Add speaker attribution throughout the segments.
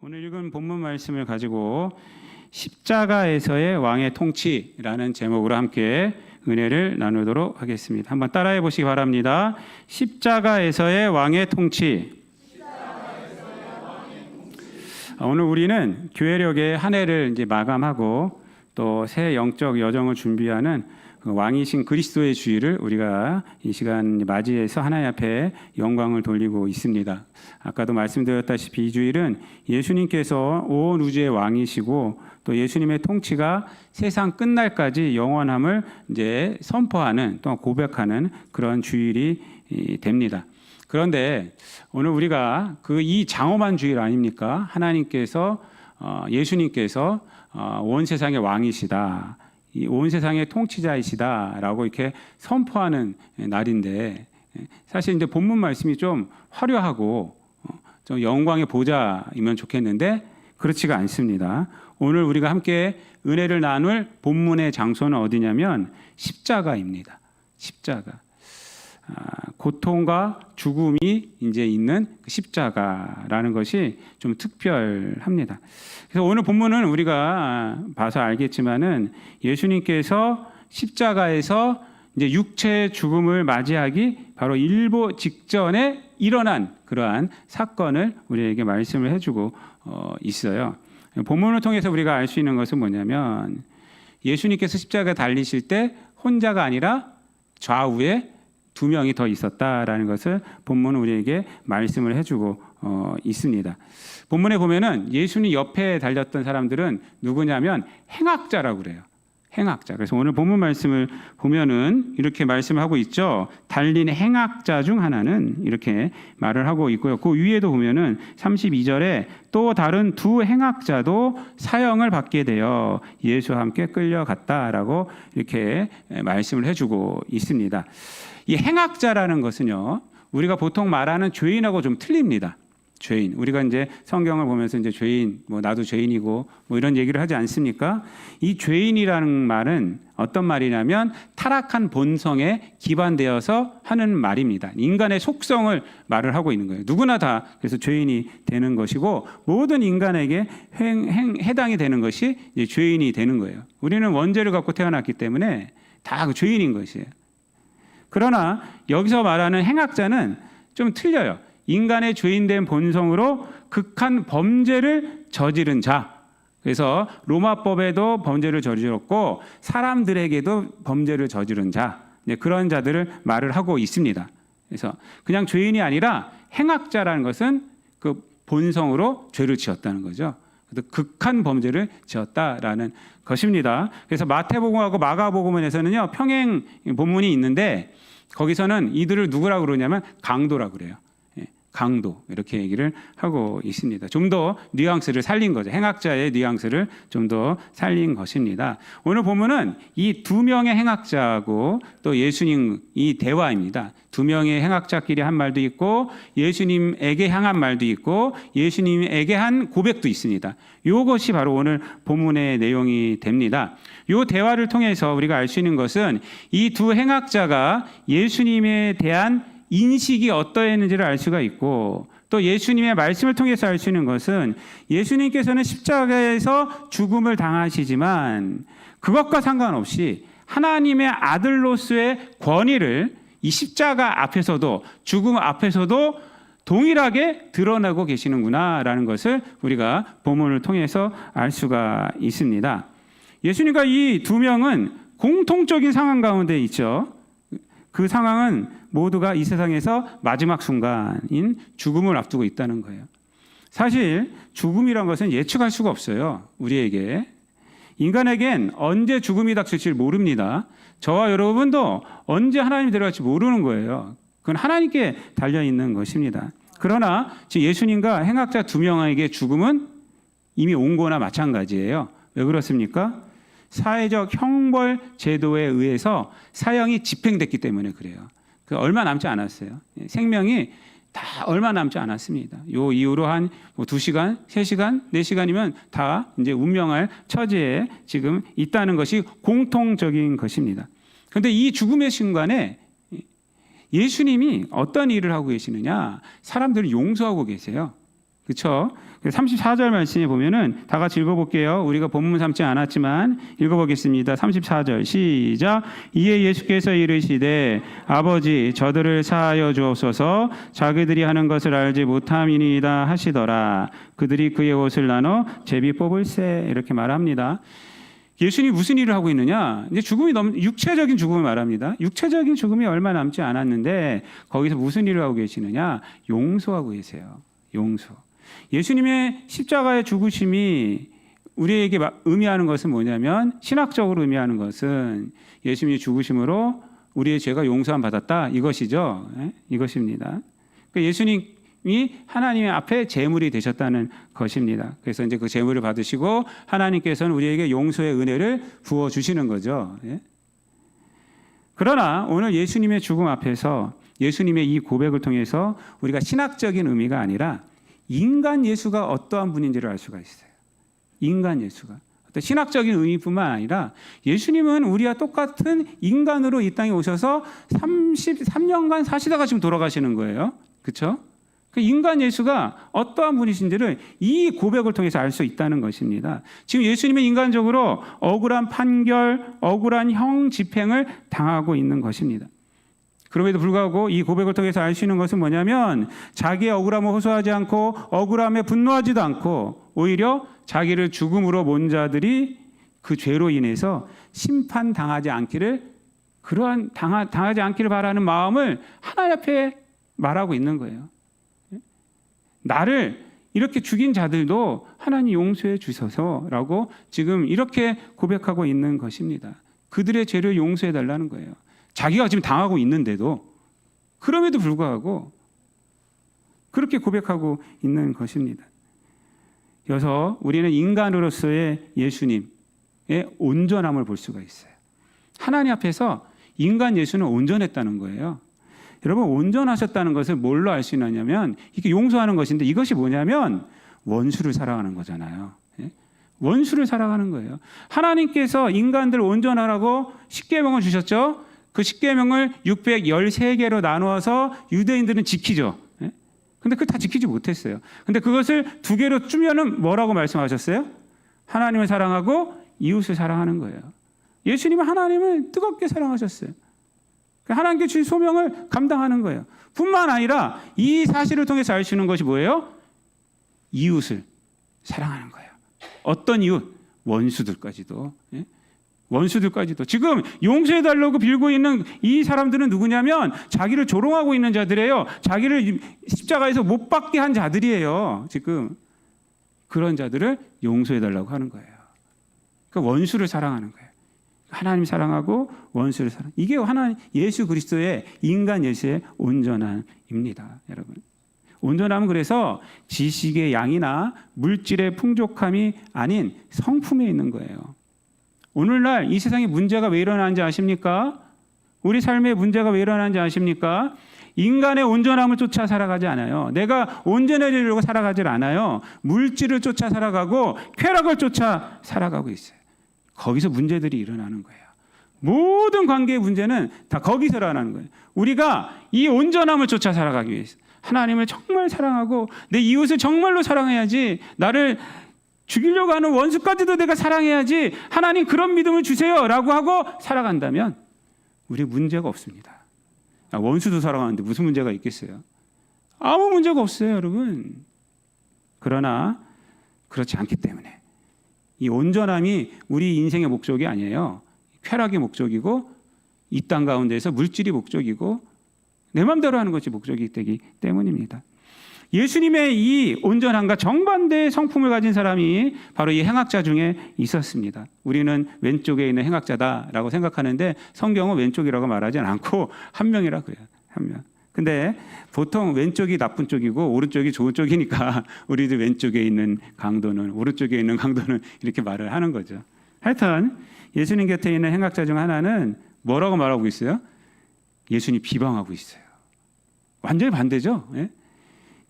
Speaker 1: 오늘 읽은 본문 말씀을 가지고 십자가에서의 왕의 통치라는 제목으로 함께 은혜를 나누도록 하겠습니다. 한번 따라해 보시기 바랍니다. 십자가에서의 왕의 통치. 오늘 우리는 교회력의 한 해를 이제 마감하고 또 새 영적 여정을 준비하는 그 왕이신 그리스도의 주의를 우리가 이 시간 맞이해서 하나님 앞에 영광을 돌리고 있습니다. 아까도 말씀드렸다시피 이 주일은 예수님께서 온 우주의 왕이시고 또 예수님의 통치가 세상 끝날까지 영원함을 이제 선포하는 또 고백하는 그런 주일이 됩니다. 그런데 오늘 우리가 이 장엄한 주일 아닙니까? 하나님께서 예수님께서 온 세상의 왕이시다. 이 온 세상의 통치자이시다라고 이렇게 선포하는 날인데 사실 이제 본문 말씀이 좀 화려하고 좀 영광의 보좌이면 좋겠는데 그렇지가 않습니다. 오늘 우리가 함께 은혜를 나눌 본문의 장소는 어디냐면 십자가입니다. 십자가. 고통과 죽음이 이제 있는 십자가라는 것이 좀 특별합니다. 그래서 오늘 본문은 우리가 봐서 알겠지만은 예수님께서 십자가에서 이제 육체의 죽음을 맞이하기 바로 일보 직전에 일어난 그러한 사건을 우리에게 말씀을 해주고 있어요. 본문을 통해서 우리가 알 수 있는 것은 뭐냐면 예수님께서 십자가에 달리실 때 혼자가 아니라 좌우에 두 명이 더 있었다라는 것을 본문은 우리에게 말씀을 해주고 있습니다. 본문에 보면은 예수님 옆에 달렸던 사람들은 누구냐면 행악자라고 그래요. 행악자. 그래서 오늘 본문 말씀을 보면은 이렇게 말씀하고 있죠. 달린 행악자 중 하나는 이렇게 말을 하고 있고요. 그 위에도 보면은 32절에 또 다른 두 행악자도 사형을 받게 되어 예수와 함께 끌려갔다라고 이렇게 말씀을 해주고 있습니다. 이 행악자라는 것은요, 우리가 보통 말하는 죄인하고 좀 틀립니다. 죄인. 우리가 이제 성경을 보면서 이제 죄인, 나도 죄인이고 이런 얘기를 하지 않습니까? 이 죄인이라는 말은 어떤 말이냐면 타락한 본성에 기반되어서 하는 말입니다. 인간의 속성을 말을 하고 있는 거예요. 누구나 다 그래서 죄인이 되는 것이고 모든 인간에게 해당이 되는 것이 이제 죄인이 되는 거예요. 우리는 원죄를 갖고 태어났기 때문에 다 그 죄인인 것이에요. 그러나 여기서 말하는 행악자는 좀 틀려요. 인간의 죄인된 본성으로 극한 범죄를 저지른 자. 그래서 로마법에도 범죄를 저질렀고 사람들에게도 범죄를 저지른 자. 그런 자들을 말을 하고 있습니다. 그래서 그냥 죄인이 아니라 행악자라는 것은 그 본성으로 죄를 지었다는 거죠. 그래서 극한 범죄를 지었다라는 것입니다. 그래서 마태복음하고 마가복음에서는요 평행 본문이 있는데 거기서는 이들을 누구라고 그러냐면 강도라고 그래요. 강도 이렇게 얘기를 하고 있습니다. 좀 더 뉘앙스를 살린 거죠. 행악자의 뉘앙스를 좀 더 살린 것입니다. 오늘 보면은 이 두 명의 행악자하고 또 예수님 이 대화입니다. 두 명의 행악자끼리 한 말도 있고 예수님에게 향한 말도 있고 예수님에게 한 고백도 있습니다. 이것이 바로 오늘 본문의 내용이 됩니다. 이 대화를 통해서 우리가 알 수 있는 것은 이 두 행악자가 예수님에 대한 인식이 어떠했는지를 알 수가 있고 또 예수님의 말씀을 통해서 알 수 있는 것은 예수님께서는 십자가에서 죽음을 당하시지만 그것과 상관없이 하나님의 아들로서의 권위를 이 십자가 앞에서도 죽음 앞에서도 동일하게 드러나고 계시는구나라는 것을 우리가 본문을 통해서 알 수가 있습니다. 예수님과 이 두 명은 공통적인 상황 가운데 있죠. 그 상황은 모두가 이 세상에서 마지막 순간인 죽음을 앞두고 있다는 거예요. 사실 죽음이란 것은 예측할 수가 없어요. 우리에게. 인간에겐 언제 죽음이 닥칠지 모릅니다. 저와 여러분도 언제 하나님이 데려갈지 모르는 거예요. 그건 하나님께 달려있는 것입니다. 그러나 예수님과 행악자 두 명에게 죽음은 이미 온 거나 마찬가지예요. 왜 그렇습니까? 사회적 형벌 제도에 의해서 사형이 집행됐기 때문에 그래요. 얼마 남지 않았어요. 생명이 다 얼마 남지 않았습니다. 요 이후로 한 2시간, 3시간, 4시간이면 다 이제 운명할 처지에 지금 있다는 것이 공통적인 것입니다. 그런데 이 죽음의 순간에 예수님이 어떤 일을 하고 계시느냐? 사람들을 용서하고 계세요. 그렇죠? 34절 말씀에 보면은 다 같이 읽어볼게요. 우리가 본문 삼지 않았지만 읽어보겠습니다. 34절 시작. 이에 예수께서 이르시되 아버지 저들을 사하여 주옵소서 자기들이 하는 것을 알지 못함이니이다 하시더라. 그들이 그의 옷을 나눠 제비 뽑을세 이렇게 말합니다. 예수님이 무슨 일을 하고 있느냐? 이제 죽음이 너무 육체적인 죽음을 말합니다. 육체적인 죽음이 얼마 남지 않았는데 거기서 무슨 일을 하고 계시느냐? 용서하고 계세요. 용서. 예수님의 십자가의 죽으심이 우리에게 의미하는 것은 뭐냐면 신학적으로 의미하는 것은 예수님이 죽으심으로 우리의 죄가 용서함 받았다 이것이죠. 이것입니다. 그러니까 예수님이 하나님의 앞에 제물이 되셨다는 것입니다. 그래서 이제 그 제물을 받으시고 하나님께서는 우리에게 용서의 은혜를 부어 주시는 거죠. 그러나 오늘 예수님의 죽음 앞에서 예수님의 이 고백을 통해서 우리가 신학적인 의미가 아니라 인간 예수가 어떠한 분인지를 알 수가 있어요. 인간 예수가. 어떤 신학적인 의미뿐만 아니라 예수님은 우리와 똑같은 인간으로 이 땅에 오셔서 33년간 사시다가 지금 돌아가시는 거예요. 그렇죠? 그 인간 예수가 어떠한 분이신지를 이 고백을 통해서 알 수 있다는 것입니다. 지금 예수님은 인간적으로 억울한 판결, 억울한 형 집행을 당하고 있는 것입니다. 그럼에도 불구하고 이 고백을 통해서 알 수 있는 것은 뭐냐면 자기의 억울함을 호소하지 않고 억울함에 분노하지도 않고 오히려 자기를 죽음으로 몬 자들이 그 죄로 인해서 심판당하지 않기를 그러한 당하지 않기를 바라는 마음을 하나님 앞에 말하고 있는 거예요. 나를 이렇게 죽인 자들도 하나님 용서해 주셔서라고 지금 이렇게 고백하고 있는 것입니다. 그들의 죄를 용서해 달라는 거예요. 자기가 지금 당하고 있는데도 그럼에도 불구하고 그렇게 고백하고 있는 것입니다. 그래서 우리는 인간으로서의 예수님의 온전함을 볼 수가 있어요. 하나님 앞에서 인간 예수는 온전했다는 거예요. 여러분 온전하셨다는 것을 뭘로 알 수 있느냐면 이게 용서하는 것인데 이것이 뭐냐면 원수를 사랑하는 거잖아요. 원수를 사랑하는 거예요. 하나님께서 인간들 온전하라고 십계명을 주셨죠. 그 십계명을 613개로 나누어서 유대인들은 지키죠. 근데 그걸 다 지키지 못했어요. 근데 그것을 2개로 쪼면은 뭐라고 말씀하셨어요? 하나님을 사랑하고 이웃을 사랑하는 거예요. 예수님은 하나님을 뜨겁게 사랑하셨어요. 하나님께 주신 소명을 감당하는 거예요. 뿐만 아니라 이 사실을 통해서 알 수 있는 것이 뭐예요? 이웃을 사랑하는 거예요. 어떤 이웃? 원수들까지도. 원수들까지도. 지금 용서해달라고 빌고 있는 이 사람들은 누구냐면 자기를 조롱하고 있는 자들이에요. 자기를 십자가에서 못 박게 한 자들이에요. 지금 그런 자들을 용서해달라고 하는 거예요. 그러니까 원수를 사랑하는 거예요. 하나님 사랑하고 원수를 사랑. 이게 하나님 예수 그리스도의 인간 예수의 온전함입니다, 여러분. 온전함은 그래서 지식의 양이나 물질의 풍족함이 아닌 성품에 있는 거예요. 오늘날 이 세상에 문제가 왜 일어나는지 아십니까? 우리 삶에 문제가 왜 일어나는지 아십니까? 인간의 온전함을 쫓아 살아가지 않아요. 내가 온전해지려고 살아가질 않아요. 물질을 쫓아 살아가고 쾌락을 쫓아 살아가고 있어요. 거기서 문제들이 일어나는 거예요. 모든 관계의 문제는 다 거기서 일어나는 거예요. 우리가 이 온전함을 쫓아 살아가기 위해서 하나님을 정말 사랑하고 내 이웃을 정말로 사랑해야지, 나를 죽이려고 하는 원수까지도 내가 사랑해야지, 하나님 그런 믿음을 주세요 라고 하고 살아간다면 우리 문제가 없습니다. 원수도 사랑하는데 무슨 문제가 있겠어요? 아무 문제가 없어요, 여러분. 그러나 그렇지 않기 때문에 이 온전함이 우리 인생의 목적이 아니에요. 쾌락의 목적이고 이 땅 가운데에서 물질이 목적이고 내 마음대로 하는 것이 목적이 되기 때문입니다. 예수님의 이 온전함과 정반대의 성품을 가진 사람이 바로 이 행악자 중에 있었습니다. 우리는 왼쪽에 있는 행악자다라고 생각하는데 성경은 왼쪽이라고 말하지 않고 한 명이라 그래요. 한 명. 근데 보통 왼쪽이 나쁜 쪽이고 오른쪽이 좋은 쪽이니까 우리들 왼쪽에 있는 강도는, 오른쪽에 있는 강도는 이렇게 말을 하는 거죠. 하여튼 예수님 곁에 있는 행악자 중 하나는 뭐라고 말하고 있어요? 예수님 비방하고 있어요. 완전히 반대죠.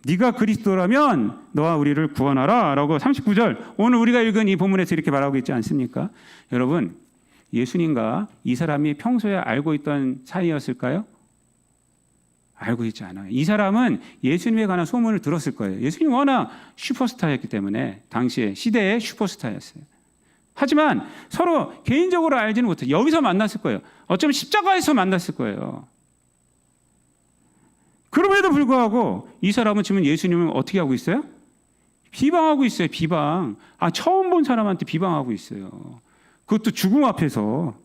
Speaker 1: 네가 그리스도라면 너와 우리를 구원하라 라고 39절 오늘 우리가 읽은 이 본문에서 이렇게 말하고 있지 않습니까? 여러분, 예수님과 이 사람이 평소에 알고 있던 사이였을까요? 알고 있지 않아요. 이 사람은 예수님에 관한 소문을 들었을 거예요. 예수님 워낙 슈퍼스타였기 때문에 당시에 시대의 슈퍼스타였어요. 하지만 서로 개인적으로 알지는 못해요. 여기서 만났을 거예요. 어쩌면 십자가에서 만났을 거예요. 그럼에도 불구하고 이 사람은 지금 예수님을 어떻게 하고 있어요? 비방하고 있어요. 비방. 처음 본 사람한테 비방하고 있어요. 그것도 죽음 앞에서.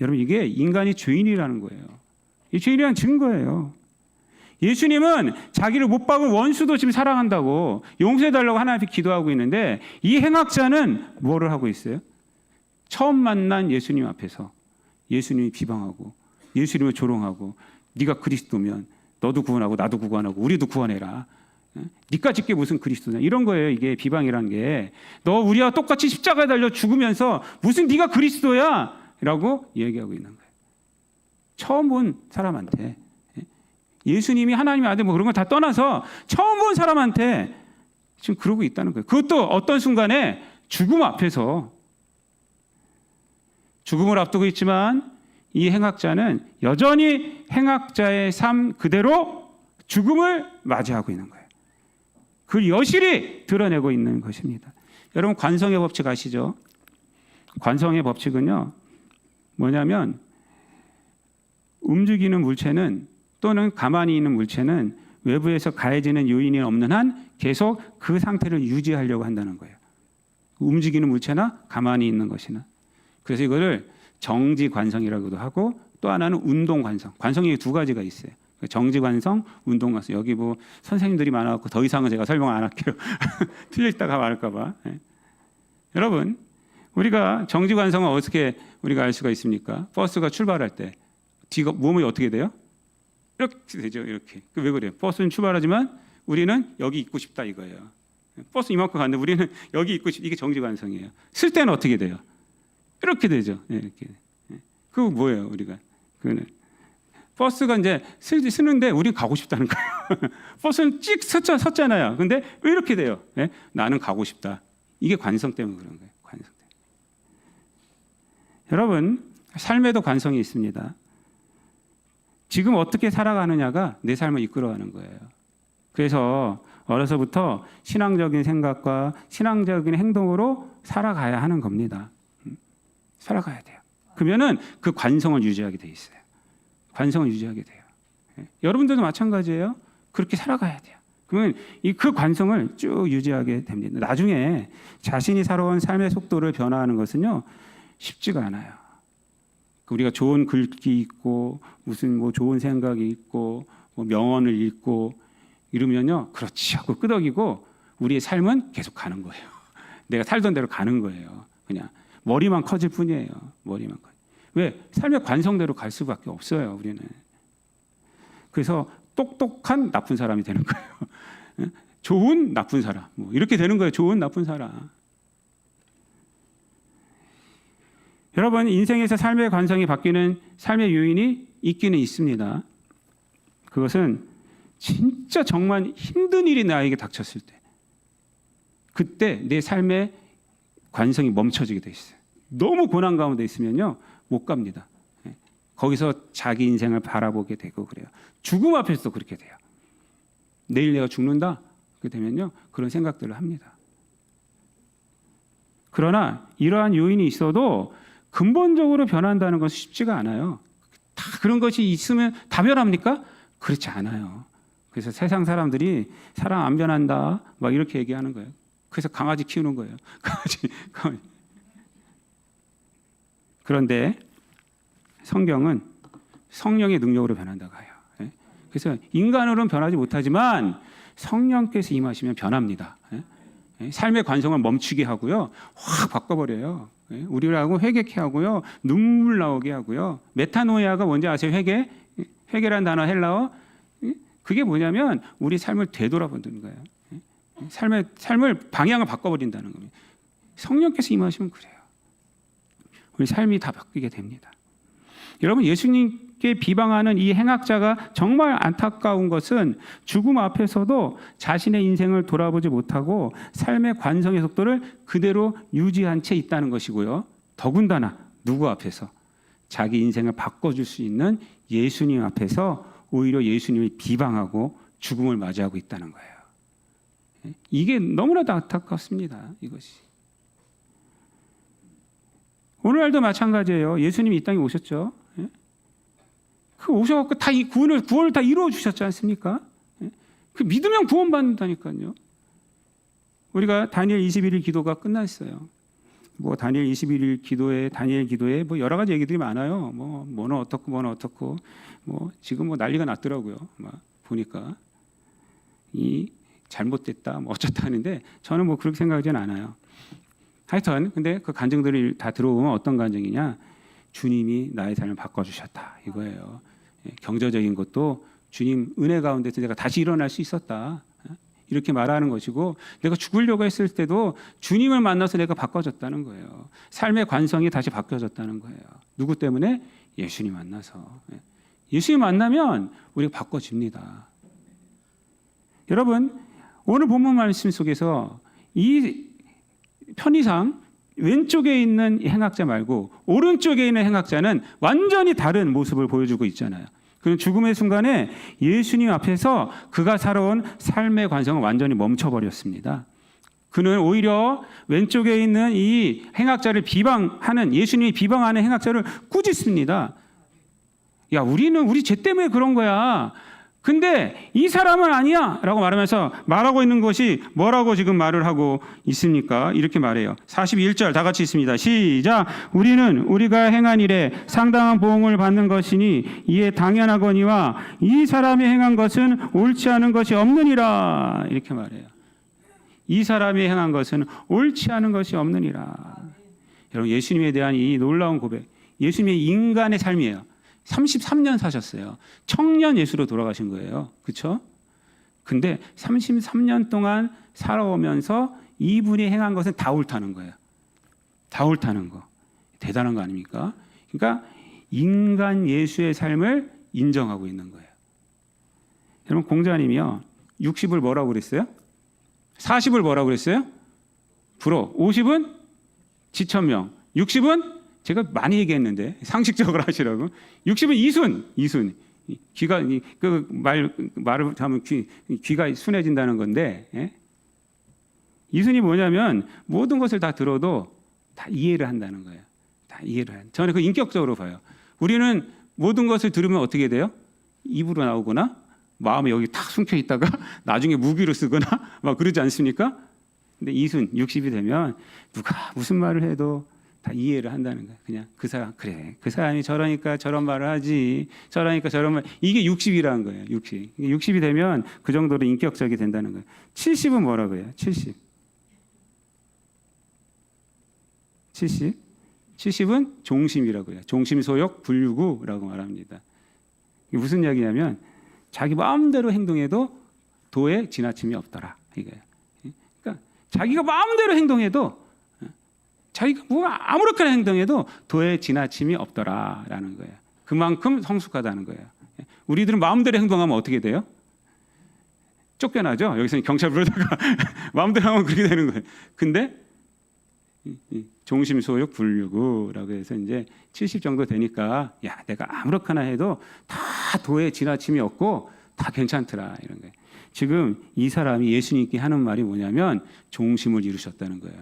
Speaker 1: 여러분, 이게 인간이 죄인이라는 거예요. 이 죄인이란 증거예요. 예수님은 자기를 못 박은 원수도 지금 사랑한다고 용서해달라고 하나님 앞에 기도하고 있는데, 이 행악자는 뭐를 하고 있어요? 처음 만난 예수님 앞에서 예수님이 비방하고 예수님을 조롱하고, 네가 그리스도면 너도 구원하고 나도 구원하고 우리도 구원해라. 니까짓 게 무슨 그리스도냐, 이런 거예요. 이게 비방이라는 게. 너 우리와 똑같이 십자가에 달려 죽으면서 무슨 네가 그리스도야 라고 얘기하고 있는 거예요. 처음 본 사람한테, 예수님이 하나님의 아들 뭐 그런 거 다 떠나서 처음 본 사람한테 지금 그러고 있다는 거예요. 그것도 어떤 순간에 죽음 앞에서. 죽음을 앞두고 있지만 이 행악자는 여전히 행악자의 삶 그대로 죽음을 맞이하고 있는 거예요. 그걸 여실히 드러내고 있는 것입니다. 여러분, 관성의 법칙 아시죠? 관성의 법칙은요, 뭐냐면 움직이는 물체는, 또는 가만히 있는 물체는 외부에서 가해지는 요인이 없는 한 계속 그 상태를 유지하려고 한다는 거예요. 움직이는 물체나 가만히 있는 것이나. 그래서 이거를 정지관성이라고도 하고, 또 하나는 운동관성. 관성이 두 가지가 있어요. 정지관성, 운동관성. 여기 뭐 선생님들이 많아갖고 더 이상은 제가 설명 안 할게요. 틀렸다가 말할까 봐. 여러분, 우리가 정지관성은 어떻게 우리가 알 수가 있습니까? 버스가 출발할 때 뒤가 몸이 어떻게 돼요? 이렇게 되죠. 이렇게. 왜 그래요? 버스는 출발하지만 우리는 여기 있고 싶다 이거예요. 버스 이만큼 갔는데 우리는 여기 있고 싶다. 이게 정지관성이에요. 쓸 때는 어떻게 돼요? 이렇게 되죠. 이렇게. 그거 뭐예요? 우리가 그거는 버스가 이제 쓰는데 우리는 가고 싶다는 거예요. 버스는 찍 섰잖아요. 근데 왜 이렇게 돼요? 나는 가고 싶다. 이게 관성 때문에 그런 거예요. 관성 때문에. 여러분, 삶에도 관성이 있습니다. 지금 어떻게 살아가느냐가 내 삶을 이끌어가는 거예요. 그래서 어려서부터 신앙적인 생각과 신앙적인 행동으로 살아가야 하는 겁니다. 살아가야 돼요. 그러면은 그 관성을 유지하게 돼 있어요. 관성을 유지하게 돼요. 여러분들도 마찬가지예요. 그렇게 살아가야 돼요. 그러면 그 관성을 쭉 유지하게 됩니다. 나중에 자신이 살아온 삶의 속도를 변화하는 것은요, 쉽지가 않아요. 우리가 좋은 글귀 있고 무슨 뭐 좋은 생각이 있고 뭐 명언을 읽고 이러면요, 그렇지 하고 끄덕이고 우리의 삶은 계속 가는 거예요. 내가 살던 대로 가는 거예요. 그냥 머리만 커질 뿐이에요. 머리만 커. 왜? 삶의 관성대로 갈 수밖에 없어요. 우리는. 그래서 똑똑한 나쁜 사람이 되는 거예요. 좋은 나쁜 사람, 뭐 이렇게 되는 거예요. 좋은 나쁜 사람. 여러분, 인생에서 삶의 관성이 바뀌는 삶의 요인이 있기는 있습니다. 그것은 진짜 정말 힘든 일이 나에게 닥쳤을 때, 그때 내 삶의 관성이 멈춰지게 돼 있어요. 너무 고난 가운데 있으면요, 못 갑니다. 거기서 자기 인생을 바라보게 되고 그래요. 죽음 앞에서도 그렇게 돼요. 내일 내가 죽는다? 그렇게 되면요, 그런 생각들을 합니다. 그러나 이러한 요인이 있어도 근본적으로 변한다는 것은 쉽지가 않아요. 다 그런 것이 있으면 다 변합니까? 그렇지 않아요. 그래서 세상 사람들이 사람 안 변한다 막 이렇게 얘기하는 거예요. 그래서 강아지 키우는 거예요. 강아지. 그런데 성경은 성령의 능력으로 변한다고 해요. 그래서 인간으로는 변하지 못하지만 성령께서 임하시면 변합니다. 삶의 관성을 멈추게 하고요, 확 바꿔버려요. 우리라고 회개케 하고요, 눈물 나오게 하고요. 메타노이아가 뭔지 아세요? 회개란 단어 헬라어. 그게 뭐냐면 우리 삶을 되돌아보는 거예요. 삶을 방향을 바꿔버린다는 겁니다. 성령께서 임하시면 그래요. 우리 삶이 다 바뀌게 됩니다. 여러분, 예수님께 비방하는 이 행악자가 정말 안타까운 것은 죽음 앞에서도 자신의 인생을 돌아보지 못하고 삶의 관성의 속도를 그대로 유지한 채 있다는 것이고요. 더군다나 누구 앞에서? 자기 인생을 바꿔줄 수 있는 예수님 앞에서 오히려 예수님을 비방하고 죽음을 맞이하고 있다는 거예요. 이게 너무나도 안타깝습니다. 이것이. 오늘날도 마찬가지예요. 예수님이 이 땅에 오셨죠. 그 오셔갖고 다 이 구원을 다 이루어 주셨지 않습니까? 그 믿으면 구원받는다니까요. 우리가 다니엘 21일 기도가 끝났어요. 뭐 다니엘 21일 기도에 다니엘 기도에 뭐 여러 가지 얘기들이 많아요. 뭐는 어떻고 뭐 지금 뭐 난리가 났더라고요. 막 보니까 이 잘못됐다 뭐 어쩌다 하는데 저는 뭐 그렇게 생각하지는 않아요. 하여튼 근데 그 간증들이 다 들어오면 어떤 간증이냐? 주님이 나의 삶을 바꿔주셨다 이거예요. 경제적인 것도 주님 은혜 가운데서 내가 다시 일어날 수 있었다 이렇게 말하는 것이고, 내가 죽으려고 했을 때도 주님을 만나서 내가 바꿔졌다는 거예요. 삶의 관성이 다시 바뀌어졌다는 거예요. 누구 때문에? 예수님 만나서. 예수님 만나면 우리가 바꿔집니다. 여러분, 오늘 본문 말씀 속에서 이 편의상 왼쪽에 있는 행악자 말고 오른쪽에 있는 행악자는 완전히 다른 모습을 보여주고 있잖아요. 그는 죽음의 순간에 예수님 앞에서 그가 살아온 삶의 관성은 완전히 멈춰버렸습니다. 그는 오히려 왼쪽에 있는 이 행악자를 비방하는, 예수님이 비방하는 행악자를 꾸짖습니다. 야, 우리는 우리 죄 때문에 그런 거야. 근데 이 사람은 아니야 라고 말하면서 말하고 있는 것이 뭐라고 지금 말을 하고 있습니까? 이렇게 말해요. 41절 다 같이 있습니다. 시작. 우리는 우리가 행한 일에 상당한 보응을 받는 것이니 이에 당연하거니와 이 사람이 행한 것은 옳지 않은 것이 없느니라. 이렇게 말해요. 이 사람이 행한 것은 옳지 않은 것이 없느니라. 여러분, 예수님에 대한 이 놀라운 고백, 예수님의 인간의 삶이에요. 33년 사셨어요. 청년 예수로 돌아가신 거예요. 그렇죠? 근데 33년 동안 살아오면서 이분이 행한 것은 다 옳다는 거예요. 다 옳다는 거. 대단한 거 아닙니까? 그러니까 인간 예수의 삶을 인정하고 있는 거예요. 여러분, 공자님이요. 60을 뭐라고 그랬어요? 40을 뭐라고 그랬어요? 불어. 50은 지천명. 60은 제가 많이 얘기했는데 상식적으로 하시라고. 60은 이순. 귀가 그 말을 하면 귀가 순해진다는 건데, 예? 이순이 뭐냐면 모든 것을 다 들어도 다 이해를 한다는 거예요. 다 이해를 한. 저는 그 인격적으로 봐요. 우리는 모든 것을 들으면 어떻게 돼요? 입으로 나오거나 마음에 여기 탁 숨겨 있다가 나중에 무기로 쓰거나 막 그러지 않습니까? 근데 이순 60이 되면 누가 무슨 말을 해도 다 이해를 한다는 거예요. 그냥 그 사람, 그래, 그 사람이 저러니까 저런 말을 하지, 저러니까 저런 말. 이게 60이라는 거예요. 60이 되면 그 정도로 인격적이 된다는 거예요. 70은 뭐라고 해요? 70은 종심이라고 해요. 종심소욕 불유구라고 말합니다. 이게 무슨 이야기냐면 자기 마음대로 행동해도 도에 지나침이 없더라 이거예요. 그러니까 자기가 마음대로 행동해도, 자기가 뭐 아무렇게나 행동해도 도에 지나침이 없더라라는 거예요. 그만큼 성숙하다는 거예요. 우리들은 마음대로 행동하면 어떻게 돼요? 쫓겨나죠. 여기서 경찰 부르다가 마음대로 하면 그렇게 되는 거예요. 근데 종심소욕 불유구라고 해서 이제 70 정도 되니까 야, 내가 아무렇게나 해도 다 도에 지나침이 없고 다 괜찮더라 이런 거예요. 지금 이 사람이 예수님께 하는 말이 뭐냐면 종심을 이루셨다는 거예요.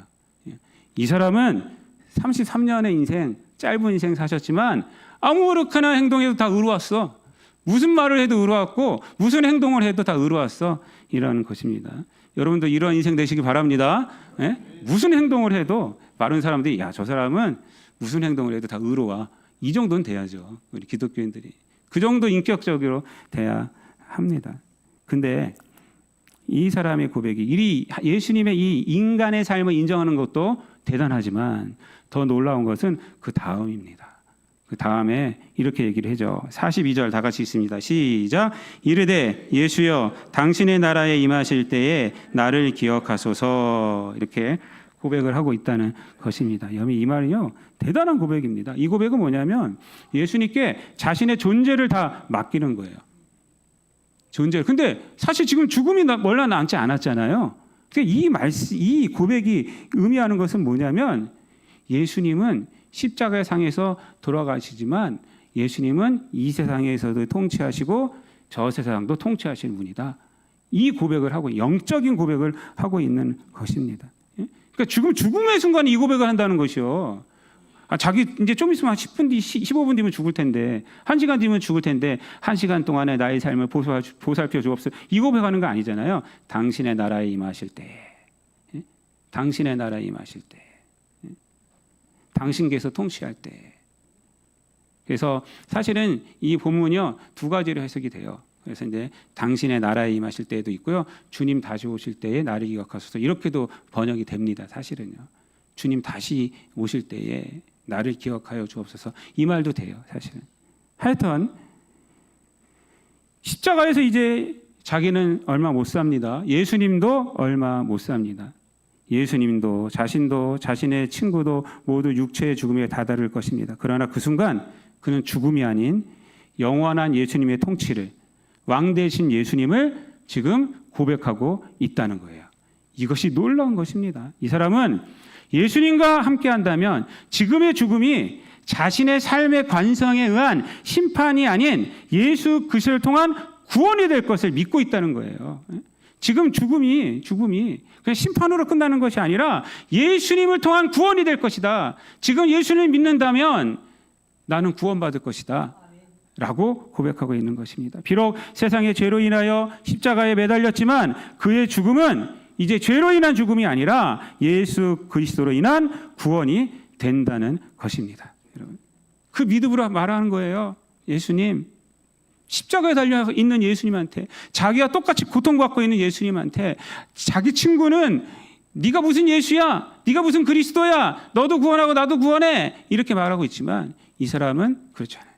Speaker 1: 이 사람은 33년의 인생, 짧은 인생 사셨지만 아무렇게나 행동해도 다 의로웠어. 무슨 말을 해도 의로웠고 무슨 행동을 해도 다 의로웠어. 이라는 것입니다. 여러분도 이런 인생 되시기 바랍니다. 예? 무슨 행동을 해도 많은 사람들이 야, 저 사람은 무슨 행동을 해도 다 의로워. 이 정도는 돼야죠. 우리 기독교인들이. 그 정도 인격적으로 돼야 합니다. 근데 이 사람의 고백이 예수님의 이 인간의 삶을 인정하는 것도 대단하지만 더 놀라운 것은 그 다음입니다. 그 다음에 이렇게 얘기를 해줘. 42절 다 같이 있습니다. 시작. 이르되 예수여 당신의 나라에 임하실 때에 나를 기억하소서. 이렇게 고백을 하고 있다는 것입니다. 이 말은요 대단한 고백입니다. 이 고백은 뭐냐면 예수님께 자신의 존재를 다 맡기는 거예요. 존재. 근데 사실 지금 죽음이 멀리 남지 않았잖아요. 이 고백이 의미하는 것은 뭐냐면 예수님은 십자가의 상에서 돌아가시지만 예수님은 이 세상에서도 통치하시고 저 세상도 통치하실 분이다. 이 고백을 하고 영적인 고백을 하고 있는 것입니다. 그러니까 죽음의 순간에 이 고백을 한다는 것이요. 자기 이제 좀 있으면 한 10분 뒤, 15분 뒤면 죽을 텐데, 1시간 뒤면 죽을 텐데, 1시간 동안에 나의 삶을 보살펴 주옵소서. 이 고백하는 거 아니잖아요. 당신의 나라에 임하실 때, 당신의 나라에 임하실 때, 당신께서 통치할 때. 그래서 사실은 이 본문이요, 두 가지로 해석이 돼요. 그래서 이제 당신의 나라에 임하실 때도 있고요, 주님 다시 오실 때에 나를 기억하소서, 이렇게도 번역이 됩니다. 사실은요, 주님 다시 오실 때에 나를 기억하여 주옵소서, 이 말도 돼요. 사실은. 하여튼 십자가에서 이제 자기는 얼마 못 삽니다. 예수님도 얼마 못 삽니다. 예수님도 자신도 자신의 친구도 모두 육체의 죽음에 다다를 것입니다. 그러나 그 순간 그는 죽음이 아닌 영원한 예수님의 통치를, 왕 되신 예수님을 지금 고백하고 있다는 거예요. 이것이 놀라운 것입니다. 이 사람은 예수님과 함께 한다면 지금의 죽음이 자신의 삶의 관성에 의한 심판이 아닌 예수 그리스도를 통한 구원이 될 것을 믿고 있다는 거예요. 지금 죽음이 그냥 심판으로 끝나는 것이 아니라 예수님을 통한 구원이 될 것이다. 지금 예수님을 믿는다면 나는 구원받을 것이다 라고 고백하고 있는 것입니다. 비록 세상의 죄로 인하여 십자가에 매달렸지만 그의 죽음은 이제 죄로 인한 죽음이 아니라 예수 그리스도로 인한 구원이 된다는 것입니다. 여러분, 그 믿음으로 말하는 거예요. 예수님, 십자가에 달려 있는 예수님한테, 자기와 똑같이 고통받고 있는 예수님한테 자기 친구는 네가 무슨 예수야, 네가 무슨 그리스도야, 너도 구원하고 나도 구원해, 이렇게 말하고 있지만 이 사람은 그렇지 않아요.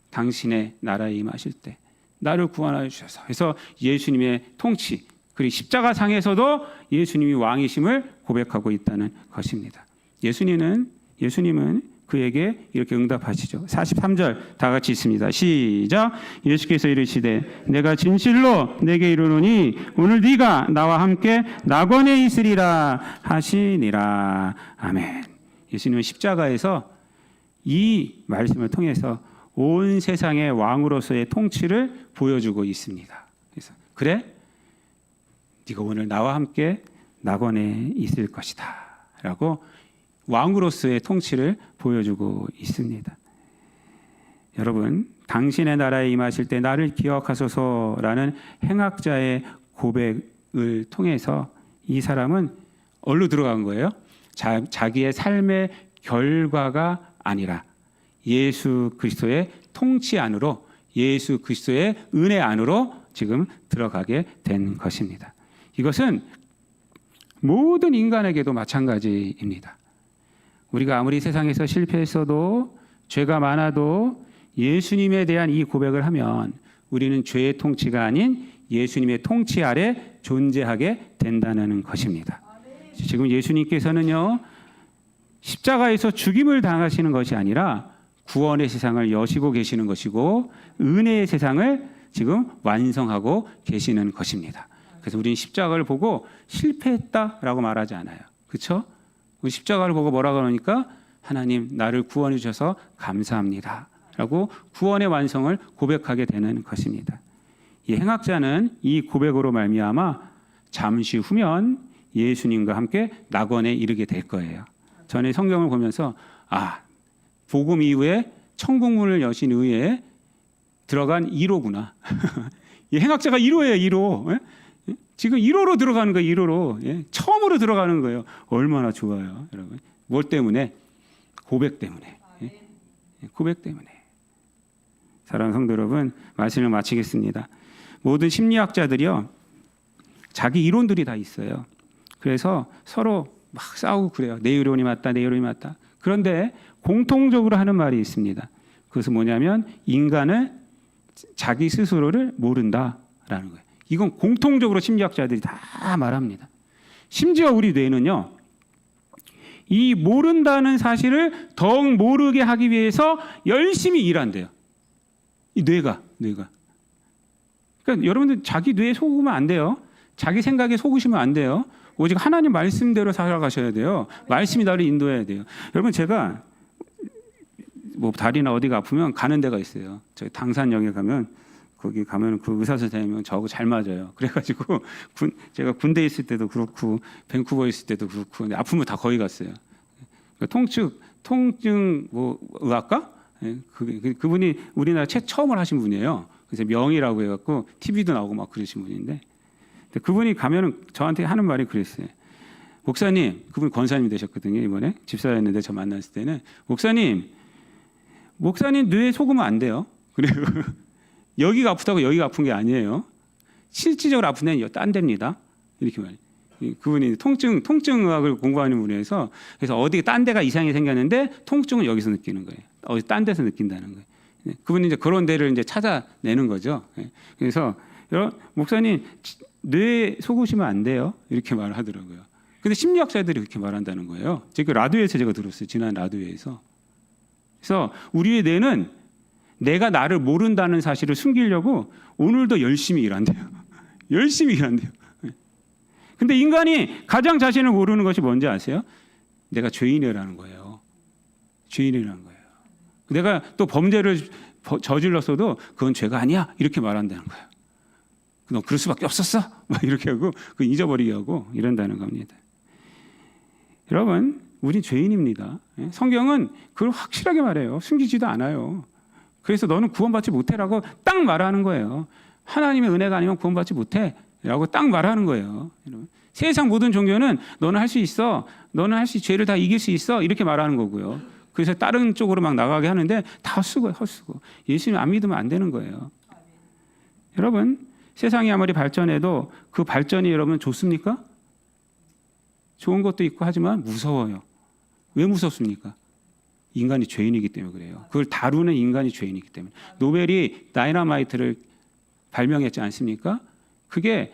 Speaker 1: 당신의 나라에 임하실 때 나를 구원하여 주셔서, 그래서 예수님의 통치, 그리고 십자가 상에서도 예수님이 왕이심을 고백하고 있다는 것입니다. 예수님은 그에게 이렇게 응답하시죠. 43절 다 같이 있습니다. 시작. 예수께서 이르시되 내가 진실로 내게 이르노니 오늘 네가 나와 함께 낙원에 있으리라 하시니라. 아멘. 예수님은 십자가에서 이 말씀을 통해서 온 세상의 왕으로서의 통치를 보여주고 있습니다. 그래서 그래? 네가 오늘 나와 함께 낙원에 있을 것이다 라고 왕으로서의 통치를 보여주고 있습니다. 여러분, 당신의 나라에 임하실 때 나를 기억하소서라는 행악자의 고백을 통해서 이 사람은 어디로 들어간 거예요? 자기의 삶의 결과가 아니라 예수 그리스도의 통치 안으로, 예수 그리스도의 은혜 안으로 지금 들어가게 된 것입니다. 이것은 모든 인간에게도 마찬가지입니다. 우리가 아무리 세상에서 실패했어도, 죄가 많아도 예수님에 대한 이 고백을 하면 우리는 죄의 통치가 아닌 예수님의 통치 아래 존재하게 된다는 것입니다. 지금 예수님께서는요, 십자가에서 죽임을 당하시는 것이 아니라 구원의 세상을 여시고 계시는 것이고 은혜의 세상을 지금 완성하고 계시는 것입니다. 그래서 우리는 십자가를 보고 실패했다라고 말하지 않아요. 그렇죠? 십자가를 보고 뭐라고 하니까 하나님 나를 구원해 주셔서 감사합니다 라고 구원의 완성을 고백하게 되는 것입니다. 이 행악자는 이 고백으로 말미암아 잠시 후면 예수님과 함께 낙원에 이르게 될 거예요. 전에 성경을 보면서 복음 이후에 천국문을 여신 의에 들어간 1호구나. 이 행악자가 1호예요. 1호. 지금 1호로 들어가는 거예요. 1호로. 처음으로 들어가는 거예요. 얼마나 좋아요, 여러분. 뭘 때문에? 고백 때문에. 고백 때문에. 사랑하는 성도 여러분, 말씀을 마치겠습니다. 모든 심리학자들이요, 자기 이론들이 다 있어요. 그래서 서로 막 싸우고 그래요. 내 이론이 맞다, 내 이론이 맞다. 그런데 공통적으로 하는 말이 있습니다. 그것은 뭐냐면 인간은 자기 스스로를 모른다라는 거예요. 이건 공통적으로 심리학자들이 다 말합니다. 심지어 우리 뇌는요, 이 모른다는 사실을 더욱 모르게 하기 위해서 열심히 일한대요. 이 뇌가. 그러니까 여러분들 자기 뇌에 속으면 안 돼요. 자기 생각에 속으시면 안 돼요. 오직 하나님 말씀대로 살아가셔야 돼요. 말씀이 나를 인도해야 돼요. 여러분, 제가 뭐 다리나 어디가 아프면 가는 데가 있어요. 저희 당산역에 가면 거기 가면 그 의사 선생님은 저하고 잘 맞아요. 그래가지고 제가 군대 있을 때도 그렇고 밴쿠버 있을 때도 그렇고 근데 아프면 다 거기 갔어요. 통증 뭐 의학과 그분이 우리나라 처음을 하신 분이에요. 그래서 명의라고 해갖고 TV도 나오고 막 그러신 분인데 그분이 가면은 저한테 하는 말이 그랬어요. 목사님, 그분 권사님 되셨거든요. 이번에 집사였는데 저 만났을 때는 목사님 뇌에 속으면 안 돼요. 그리고 여기가 아프다고 여기가 아픈 게 아니에요. 실질적으로 아픈 데는 딴 데입니다. 이렇게 말해요. 그분이 통증의학을 공부하는 분이어서 그래서 어디 딴 데가 이상이 생겼는데 통증은 여기서 느끼는 거예요. 어디 딴 데서 느낀다는 거예요. 그분이 이제 그런 데를 이제 찾아내는 거죠. 그래서 목사님 뇌에 속으시면 안 돼요. 이렇게 말을 하더라고요. 근데 심리학자들이 그렇게 말한다는 거예요. 제가 라디오에서 제가 들었어요. 지난 라디오에서. 그래서 우리의 뇌는 내가 나를 모른다는 사실을 숨기려고 오늘도 열심히 일한대요. 열심히 일한대요. 근데 인간이 가장 자신을 모르는 것이 뭔지 아세요? 내가 죄인이라는 거예요. 죄인이라는 거예요. 내가 또 범죄를 저질렀어도 그건 죄가 아니야. 이렇게 말한다는 거예요. 너 그럴 수밖에 없었어. 막 이렇게 하고 그 잊어버리게 하고 이런다는 겁니다. 여러분, 우리 죄인입니다. 성경은 그걸 확실하게 말해요. 숨기지도 않아요. 그래서 너는 구원받지 못해라고 딱 말하는 거예요. 하나님의 은혜가 아니면 구원받지 못해라고 딱 말하는 거예요. 세상 모든 종교는 너는 할 수 있어. 너는 할 수 죄를 다 이길 수 있어. 이렇게 말하는 거고요. 그래서 다른 쪽으로 막 나가게 하는데 다 헛수고 예수님 안 믿으면 안 되는 거예요. 여러분, 세상이 아무리 발전해도 그 발전이 여러분 좋습니까? 좋은 것도 있고 하지만 무서워요. 왜 무섭습니까? 인간이 죄인이기 때문에 그래요. 그걸 다루는 인간이 죄인이기 때문에. 노벨이 다이너마이트를 발명했지 않습니까? 그게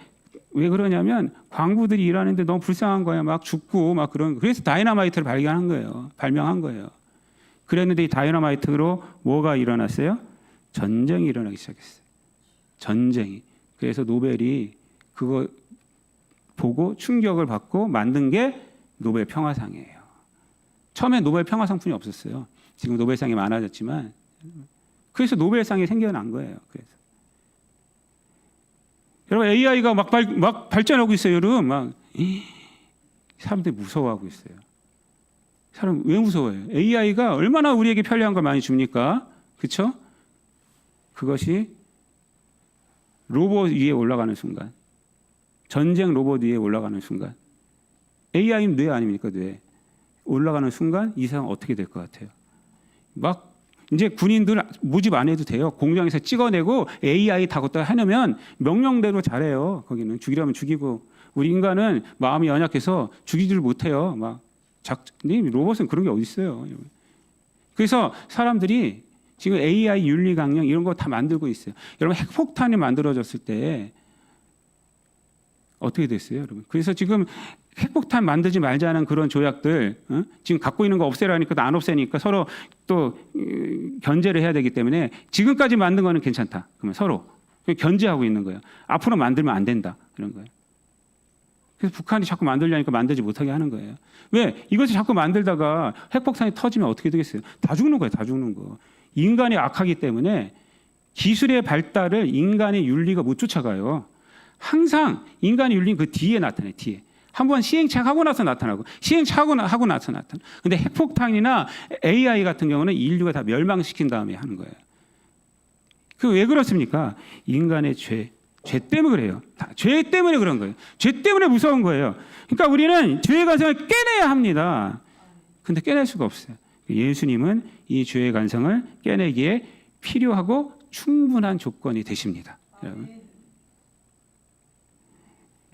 Speaker 1: 왜 그러냐면 광부들이 일하는데 너무 불쌍한 거야. 막 죽고 막 그런. 그래서 다이너마이트를 발명한 거예요. 그랬는데 이 다이너마이트로 뭐가 일어났어요? 전쟁이 일어나기 시작했어요. 전쟁이. 그래서 노벨이 그거 보고 충격을 받고 만든 게 노벨 평화상이에요. 처음에 노벨 평화상품이 없었어요. 지금 노벨상이 많아졌지만 그래서 노벨상이 생겨난 거예요. 그래서 여러분 AI가 막 발전하고 있어요. 여러분 막 사람들이 무서워하고 있어요. 사람 왜 무서워해요? AI가 얼마나 우리에게 편리한 걸 많이 줍니까? 그렇죠? 그것이 로봇 위에 올라가는 순간, 전쟁 로봇 위에 올라가는 순간, AI는 뇌 아닙니까? 뇌 올라가는 순간 이 세상 어떻게 될 것 같아요? 막 이제 군인들 모집 안 해도 돼요. 공장에서 찍어내고 AI 타고 해놓으면 명령대로 잘해요. 거기는 죽이려면 죽이고 우리 인간은 마음이 연약해서 죽이지를 못해요. 로봇은 그런 게 어디 있어요? 그래서 사람들이 지금 AI 윤리 강령 이런 거 다 만들고 있어요. 여러분 핵폭탄이 만들어졌을 때 어떻게 됐어요, 여러분? 그래서 지금 핵폭탄 만들지 말자는 그런 조약들 지금 갖고 있는 거 없애라니까 안 없애니까 서로 또 견제를 해야 되기 때문에 지금까지 만든 거는 괜찮다. 그러면 서로 견제하고 있는 거예요. 앞으로 만들면 안 된다. 그런 거예요. 그래서 북한이 자꾸 만들려니까 만들지 못하게 하는 거예요. 왜? 이것을 자꾸 만들다가 핵폭탄이 터지면 어떻게 되겠어요? 다 죽는 거예요. 다 죽는 거. 인간이 악하기 때문에 기술의 발달을 인간의 윤리가 못 쫓아가요. 항상 인간의 윤리는 그 뒤에 나타나요. 뒤에. 한번 시행착하고 나서 나타나고 시행착하고 나서 나타나. 근데 핵폭탄이나 AI 같은 경우는 인류가 다 멸망시킨 다음에 하는 거예요. 그 왜 그렇습니까? 인간의 죄 때문에 그래요. 죄 때문에 그런 거예요. 죄 때문에 무서운 거예요. 그러니까 우리는 죄의 간성을 깨내야 합니다. 근데 깨낼 수가 없어요. 예수님은 이 죄의 간성을 깨내기에 필요하고 충분한 조건이 되십니다.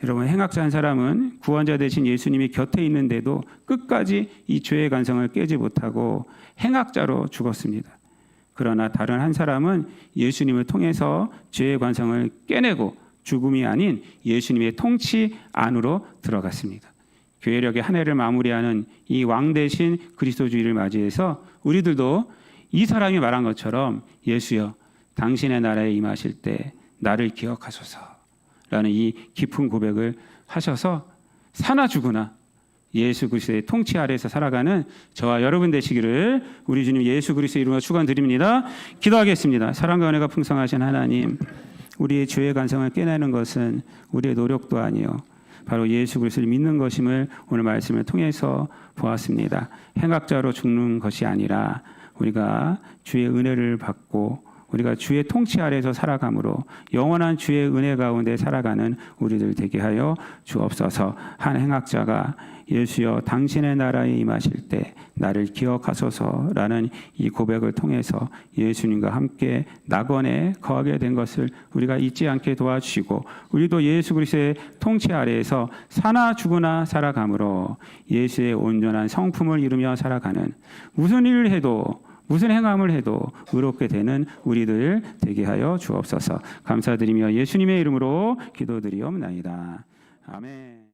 Speaker 1: 여러분 행악자 한 사람은 구원자 되신 예수님이 곁에 있는데도 끝까지 이 죄의 간성을 깨지 못하고 행악자로 죽었습니다. 그러나 다른 한 사람은 예수님을 통해서 죄의 관성을 깨내고 죽음이 아닌 예수님의 통치 안으로 들어갔습니다. 교회력의 한 해를 마무리하는 이 왕 대신 그리스도주의를 맞이해서 우리들도 이 사람이 말한 것처럼 예수여 당신의 나라에 임하실 때 나를 기억하소서라는 이 깊은 고백을 하셔서 사나 죽으나 예수 그리스도의 통치 아래에서 살아가는 저와 여러분 되시기를 우리 주님 예수 그리스도의 이름으로 축원드립니다. 기도하겠습니다. 사랑과 은혜가 풍성하신 하나님, 우리의 죄의 간성을 깨내는 것은 우리의 노력도 아니요 바로 예수 그리스도를 믿는 것임을 오늘 말씀을 통해서 보았습니다. 행악자로 죽는 것이 아니라 우리가 주의 은혜를 받고 우리가 주의 통치 아래에서 살아감으로 영원한 주의 은혜 가운데 살아가는 우리들 되게 하여 주옵소서. 한 행악자가 예수여 당신의 나라에 임하실 때 나를 기억하소서라는 이 고백을 통해서 예수님과 함께 낙원에 거하게 된 것을 우리가 잊지 않게 도와주시고 우리도 예수 그리스도의 통치 아래에서 사나 죽으나 살아감으로 예수의 온전한 성품을 이루며 살아가는 무슨 일을 해도 무슨 행함을 해도 의롭게 되는 우리들 되게 하여 주옵소서. 감사드리며 예수님의 이름으로 기도드리옵나이다. 아멘.